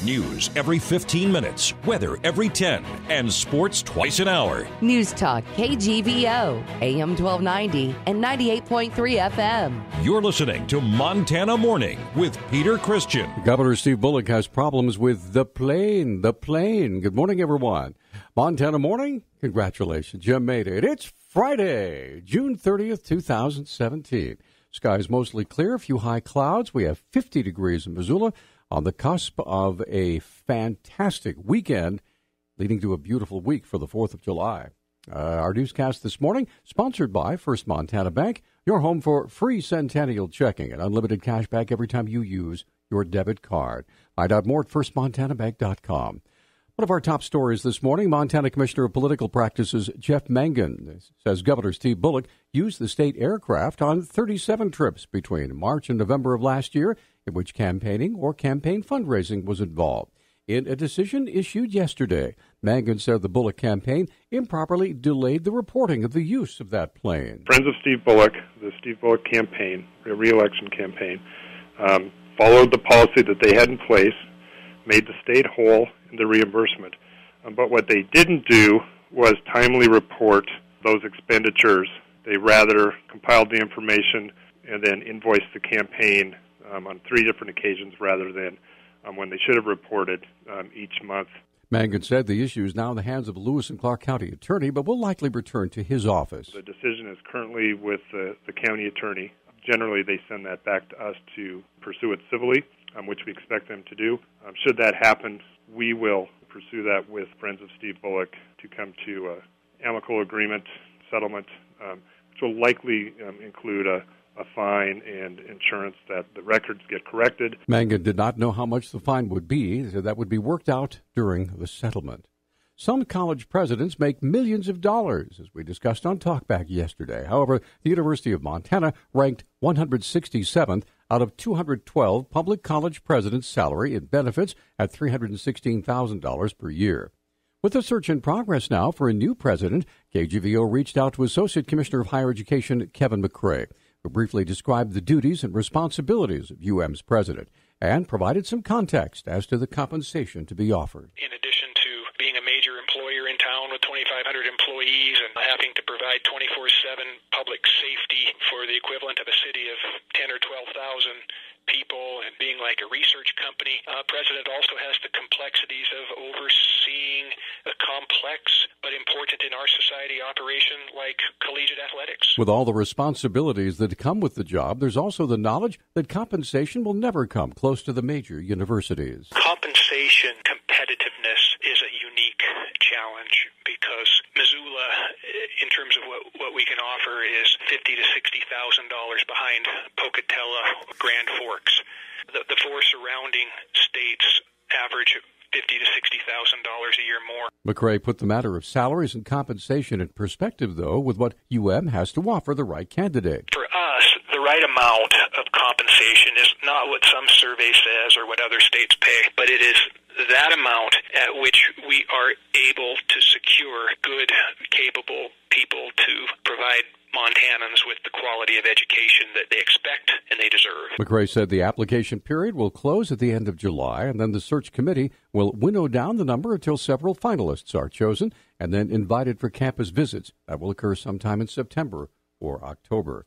News every 15 minutes, weather every 10, and sports twice an hour. Newstalk KGVO, AM 1290 and 98.3 FM. You're listening to Montana Morning with Peter Christian. Governor Steve Bullock has problems with the plane. Good morning, everyone. Montana Morning, congratulations, you made it. It's Friday, June 30th, 2017. Skies mostly clear, a few high clouds. We have 50 degrees in Missoula, on the cusp of a fantastic weekend, leading to a beautiful week for the 4th of July. Our newscast this morning, sponsored by First Montana Bank, your home for free centennial checking and unlimited cash back every time you use your debit card. Find out more at firstmontanabank.com. One of our top stories this morning, Montana Commissioner of Political Practices Jeff Mangan says Governor Steve Bullock used the state aircraft on 37 trips between March and November of last year, in which campaigning or campaign fundraising was involved. In a decision issued yesterday, Mangan said the Bullock campaign improperly delayed the reporting of the use of that plane. Friends of Steve Bullock, the Steve Bullock campaign, the re-election campaign, followed the policy that they had in place, made the state whole in the reimbursement. But what they didn't do was timely report those expenditures. They rather compiled the information and then invoiced the campaign on 3 different occasions rather than when they should have reported each month. Mangan said the issue is now in the hands of a Lewis and Clark County attorney, but will likely return to his office. The decision is currently with the county attorney. Generally, they send that back to us to pursue it civilly, which we expect them to do. Should that happen, we will pursue that with Friends of Steve Bullock to come to an amicable agreement, settlement, which will likely include a fine and insurance that the records get corrected. Mangan did not know how much the fine would be, so that would be worked out during the settlement. Some college presidents make millions of dollars, as we discussed on Talkback yesterday. However, the University of Montana ranked 167th out of 212 public college presidents' salary and benefits at $316,000 per year. With a search in progress now for a new president, KGVO reached out to Associate Commissioner of Higher Education Kevin McCrae, who briefly described the duties and responsibilities of UM's president and provided some context as to the compensation to be offered. In addition to being a major employer in town with 2,500 employees and having to provide 24/7 public safety for the equivalent of a city of 10 or 12,000 people and being like a research company, president also has the complexities of overseeing a complex but important in our society operation like collegiate athletics. With all the responsibilities that come with the job, there's also the knowledge that compensation will never come close to the major universities. Compensation competitiveness is a unique challenge because Missoula, in terms of what we can offer, is $50,000 to $60,000 behind Pocatello, Grand Forks. The 4 surrounding states average $50,000 to $60,000 a year more. McCrae put the matter of salaries and compensation in perspective, though, with what UM has to offer the right candidate. For us, the right amount of compensation is not what some survey says or what other states pay, but it is that amount at which we are able to secure good, capable people to provide Montanans with the quality of education that they expect and they deserve. McCrae said the application period will close at the end of July, and then the search committee will winnow down the number until several finalists are chosen and then invited for campus visits. That will occur sometime in September or October.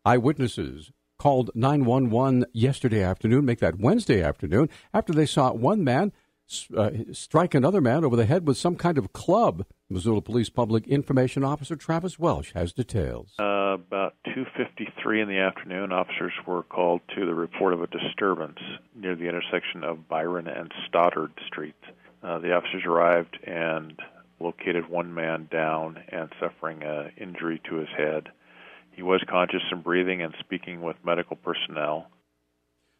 Eyewitnesses called 911 yesterday afternoon, make that Wednesday afternoon, after they saw one man strike another man over the head with some kind of club. Missoula Police Public Information Officer Travis Welsh has details. About 2:53 in the afternoon, officers were called to the report of a disturbance near the intersection of Byron and Stoddard Streets. The officers arrived and located one man down and suffering an injury to his head. He was conscious and breathing and speaking with medical personnel.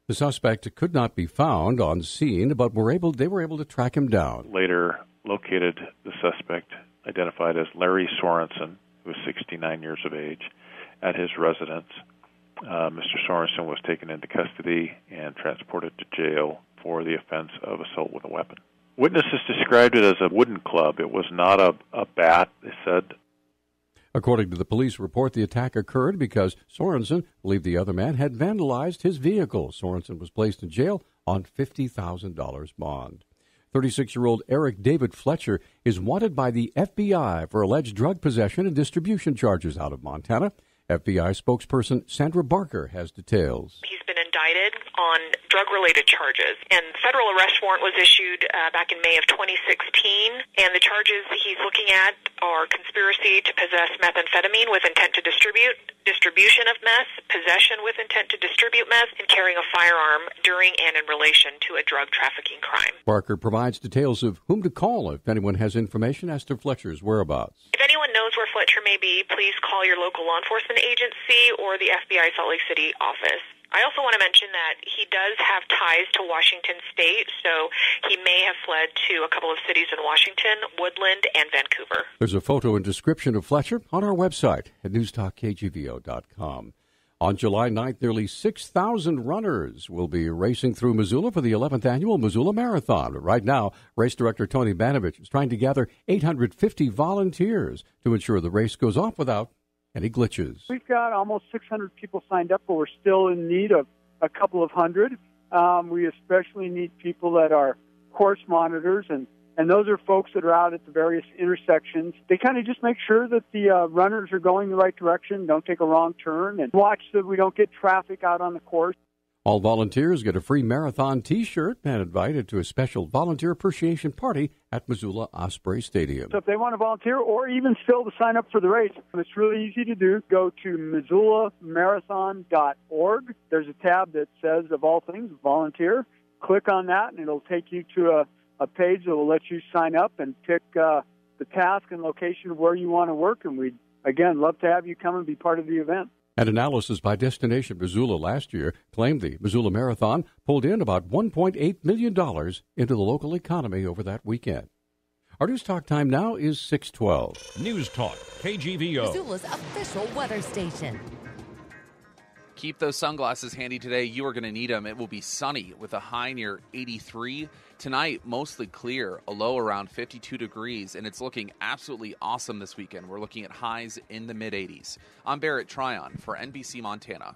The suspect could not be found on scene, but they were able to track him down. Later located the suspect, identified as Larry Sorensen, who was 69 years of age, at his residence. Mr. Sorensen was taken into custody and transported to jail for the offense of assault with a weapon. Witnesses described it as a wooden club. It was not a bat, they said. According to the police report, the attack occurred because Sorensen believed the other man had vandalized his vehicle. Sorensen was placed in jail on $50,000 bond. 36-year-old Eric David Fletcher is wanted by the FBI for alleged drug possession and distribution charges out of Montana. FBI spokesperson Sandra Barker has details. He's been indicted on drug-related charges, and the federal arrest warrant was issued back in May of 2016, and the charges he's looking at are conspiracy to possess methamphetamine with intent to distribute, distribution of meth, possession with intent to distribute meth, and carrying a firearm during and in relation to a drug trafficking crime. Barker provides details of whom to call if anyone has information as to Fletcher's whereabouts. If anyone knows where Fletcher may be, please call your local law enforcement agency or the FBI Salt Lake City office. I also want to mention that he does have ties to Washington State, so he may have fled to a couple of cities in Washington, Woodland, and Vancouver. There's a photo and description of Fletcher on our website at newstalkkgvo.com. On July 9th, nearly 6,000 runners will be racing through Missoula for the 11th annual Missoula Marathon. Right now, race director Tony Banovich is trying to gather 850 volunteers to ensure the race goes off without any glitches. We've got almost 600 people signed up, but we're still in need of a couple of hundred. We especially need people that are course monitors, and those are folks that are out at the various intersections. They kind of just make sure that the runners are going the right direction, don't take a wrong turn, and watch that we don't get traffic out on the course. All volunteers get a free marathon T-shirt and invited to a special volunteer appreciation party at Missoula Osprey Stadium. So if they want to volunteer or even still to sign up for the race, it's really easy to do. Go to MissoulaMarathon.org. There's a tab that says, of all things, volunteer. Click on that, and it'll take you to a page that will let you sign up and pick the task and location of where you want to work. And we'd, again, love to have you come and be part of the event. An analysis by Destination Missoula last year claimed the Missoula Marathon pulled in about $1.8 million into the local economy over that weekend. Our News Talk time now is 6:12. News Talk, KGVO. Missoula's official weather station. Keep those sunglasses handy today. You are going to need them. It will be sunny with a high near 83. Tonight, mostly clear, a low around 52 degrees, and it's looking absolutely awesome this weekend. We're looking at highs in the mid-80s. I'm Barrett Tryon for NBC Montana.